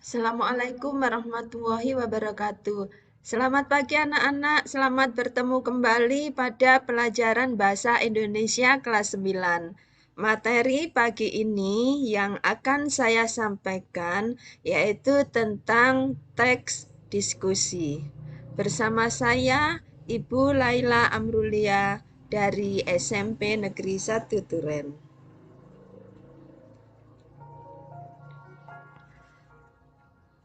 Assalamualaikum warahmatullahi wabarakatuh. Selamat pagi anak-anak, selamat bertemu kembali pada pelajaran Bahasa Indonesia kelas 9. Materi pagi ini yang akan saya sampaikan yaitu tentang teks diskusi. Bersama saya, Ibu Laila Amrulia dari SMP Negeri 1 Duren.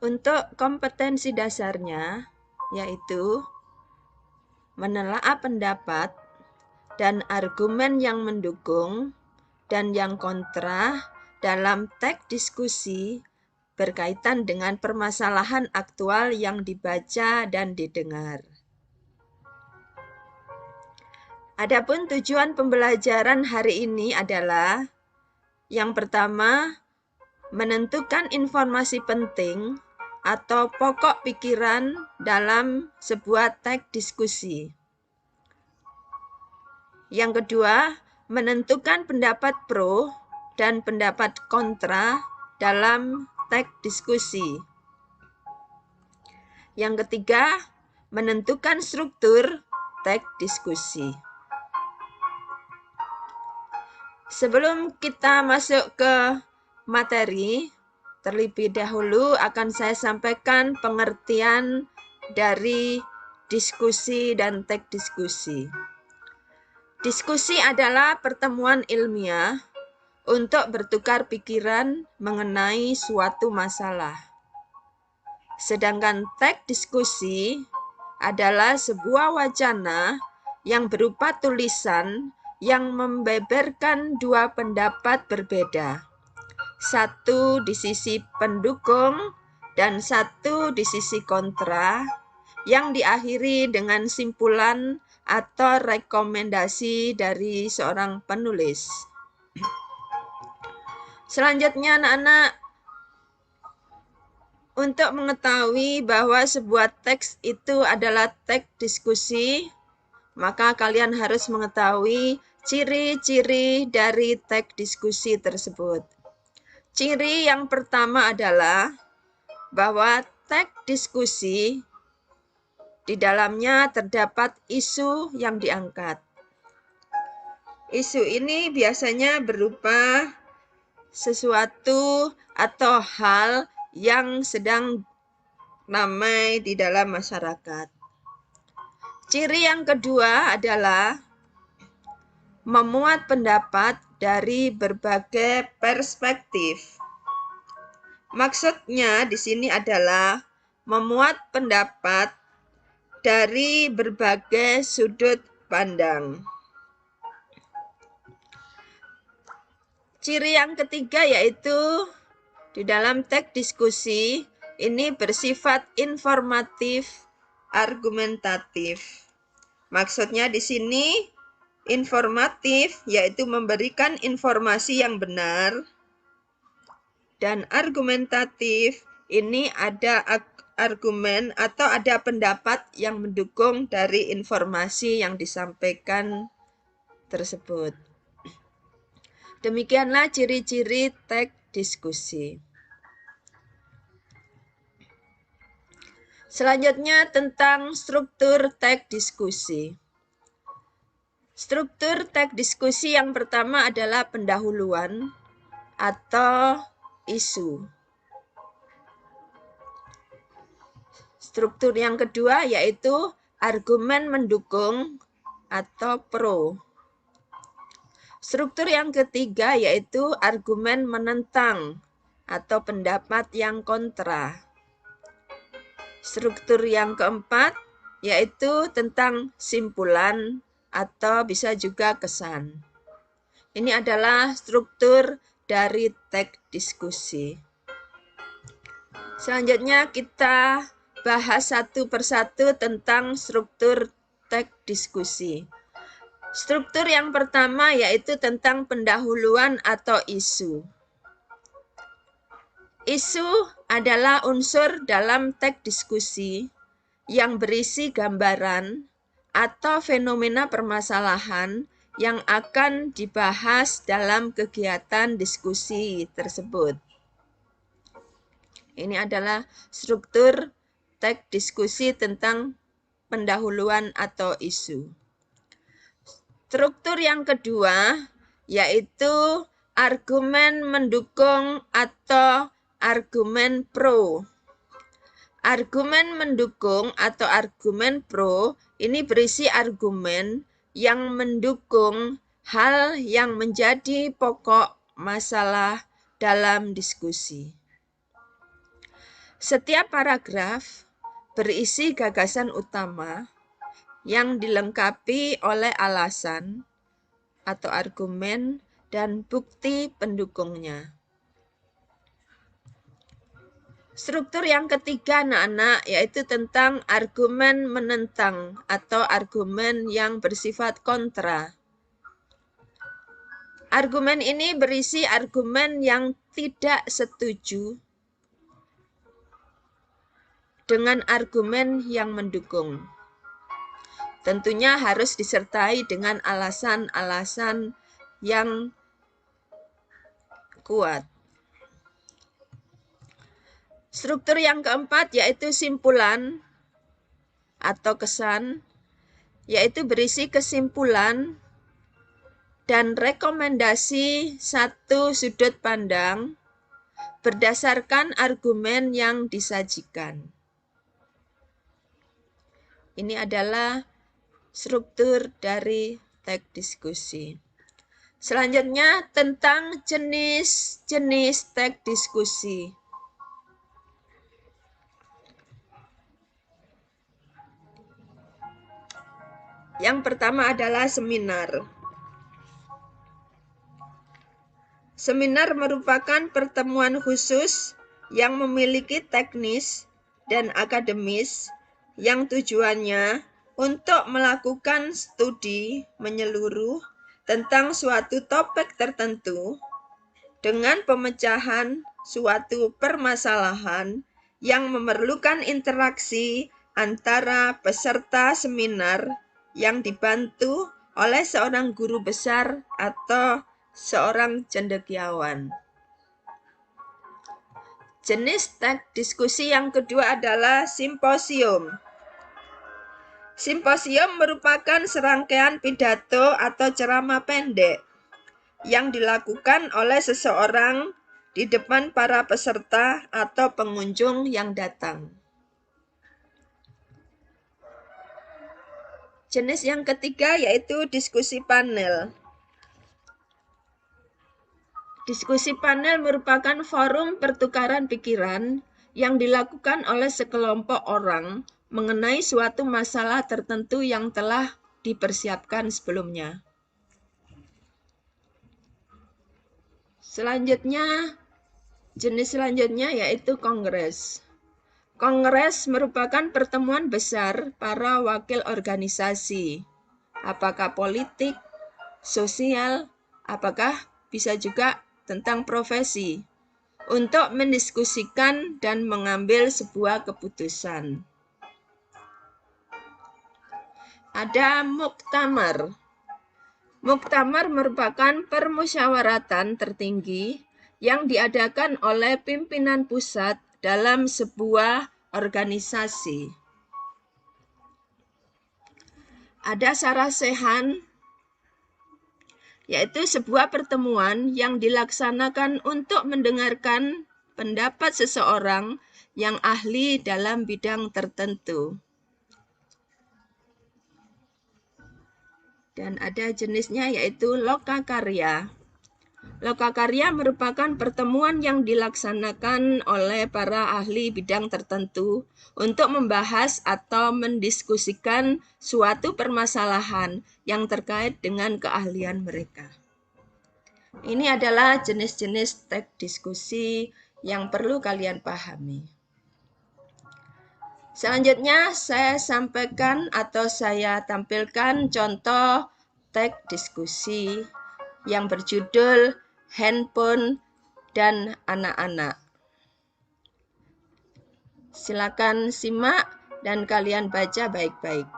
Untuk kompetensi dasarnya, yaitu menelaah pendapat dan argumen yang mendukung dan yang kontra dalam teks diskusi berkaitan dengan permasalahan aktual yang dibaca dan didengar. Adapun tujuan pembelajaran hari ini adalah yang pertama, menentukan informasi penting atau pokok pikiran dalam sebuah teks diskusi. Yang kedua, menentukan pendapat pro dan pendapat kontra dalam teks diskusi. Yang ketiga, menentukan struktur teks diskusi. Sebelum kita masuk ke materi, terlebih dahulu akan saya sampaikan pengertian dari diskusi dan teks diskusi. Diskusi adalah pertemuan ilmiah untuk bertukar pikiran mengenai suatu masalah. Sedangkan teks diskusi adalah sebuah wacana yang berupa tulisan yang membeberkan dua pendapat berbeda. Satu di sisi pendukung dan satu di sisi kontra, yang diakhiri dengan simpulan atau rekomendasi dari seorang penulis. Selanjutnya anak-anak, untuk mengetahui bahwa sebuah teks itu adalah teks diskusi, maka kalian harus mengetahui ciri-ciri dari teks diskusi tersebut. Ciri yang pertama adalah bahwa teks diskusi di dalamnya terdapat isu yang diangkat. Isu ini biasanya berupa sesuatu atau hal yang sedang ramai di dalam masyarakat. Ciri yang kedua adalah memuat pendapat dari berbagai perspektif. Maksudnya di sini adalah memuat pendapat dari berbagai sudut pandang. Ciri yang ketiga yaitu di dalam teks diskusi ini bersifat informatif, argumentatif. Maksudnya di sini informatif yaitu memberikan informasi yang benar, dan argumentatif ini ada argumen atau ada pendapat yang mendukung dari informasi yang disampaikan tersebut. Demikianlah ciri-ciri teks diskusi. Selanjutnya tentang struktur teks diskusi. Struktur teks diskusi yang pertama adalah pendahuluan atau isu. Struktur yang kedua yaitu argumen mendukung atau pro. Struktur yang ketiga yaitu argumen menentang atau pendapat yang kontra. Struktur yang keempat yaitu tentang simpulan atau bisa juga kesan. Ini adalah struktur dari teks diskusi. Selanjutnya kita bahas satu persatu tentang struktur teks diskusi. Struktur yang pertama yaitu tentang pendahuluan atau isu. Isu adalah unsur dalam teks diskusi yang berisi gambaran atau fenomena permasalahan yang akan dibahas dalam kegiatan diskusi tersebut. Ini adalah struktur teks diskusi tentang pendahuluan atau isu. Struktur yang kedua yaitu argumen mendukung atau argumen pro. Argumen mendukung atau argumen pro ini berisi argumen yang mendukung hal yang menjadi pokok masalah dalam diskusi. Setiap paragraf berisi gagasan utama yang dilengkapi oleh alasan atau argumen dan bukti pendukungnya. Struktur yang ketiga anak-anak yaitu tentang argumen menentang atau argumen yang bersifat kontra. Argumen ini berisi argumen yang tidak setuju dengan argumen yang mendukung. Tentunya harus disertai dengan alasan-alasan yang kuat. Struktur yang keempat yaitu simpulan atau kesan, yaitu berisi kesimpulan dan rekomendasi satu sudut pandang berdasarkan argumen yang disajikan. Ini adalah struktur dari teks diskusi. Selanjutnya tentang jenis-jenis teks diskusi. Yang pertama adalah seminar. Seminar merupakan pertemuan khusus yang memiliki teknis dan akademis yang tujuannya untuk melakukan studi menyeluruh tentang suatu topik tertentu dengan pemecahan suatu permasalahan yang memerlukan interaksi antara peserta seminar yang dibantu oleh seorang guru besar atau seorang cendekiawan. Jenis teks diskusi yang kedua adalah simposium. Simposium merupakan serangkaian pidato atau ceramah pendek yang dilakukan oleh seseorang di depan para peserta atau pengunjung yang datang. Jenis yang ketiga yaitu diskusi panel. Diskusi panel merupakan forum pertukaran pikiran yang dilakukan oleh sekelompok orang mengenai suatu masalah tertentu yang telah dipersiapkan sebelumnya. Jenis selanjutnya yaitu kongres. Kongres merupakan pertemuan besar para wakil organisasi, apakah politik, sosial, apakah bisa juga tentang profesi, untuk mendiskusikan dan mengambil sebuah keputusan. Ada muktamar. Muktamar merupakan permusyawaratan tertinggi yang diadakan oleh pimpinan pusat dalam sebuah organisasi. Ada sarasehan, yaitu sebuah pertemuan yang dilaksanakan untuk mendengarkan pendapat seseorang yang ahli dalam bidang tertentu. Dan ada jenisnya yaitu lokakarya. Lokakarya merupakan pertemuan yang dilaksanakan oleh para ahli bidang tertentu untuk membahas atau mendiskusikan suatu permasalahan yang terkait dengan keahlian mereka. Ini adalah jenis-jenis teks diskusi yang perlu kalian pahami. Selanjutnya saya sampaikan atau saya tampilkan contoh teks diskusi yang berjudul handphone dan anak-anak. Silakan simak dan kalian baca baik-baik.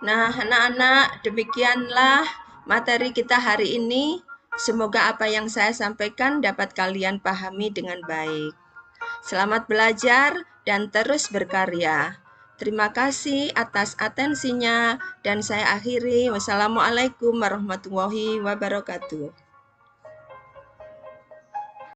Nah, anak-anak, demikianlah materi kita hari ini. Semoga apa yang saya sampaikan dapat kalian pahami dengan baik. Selamat belajar dan terus berkarya. Terima kasih atas atensinya dan saya akhiri. Wassalamualaikum warahmatullahi wabarakatuh.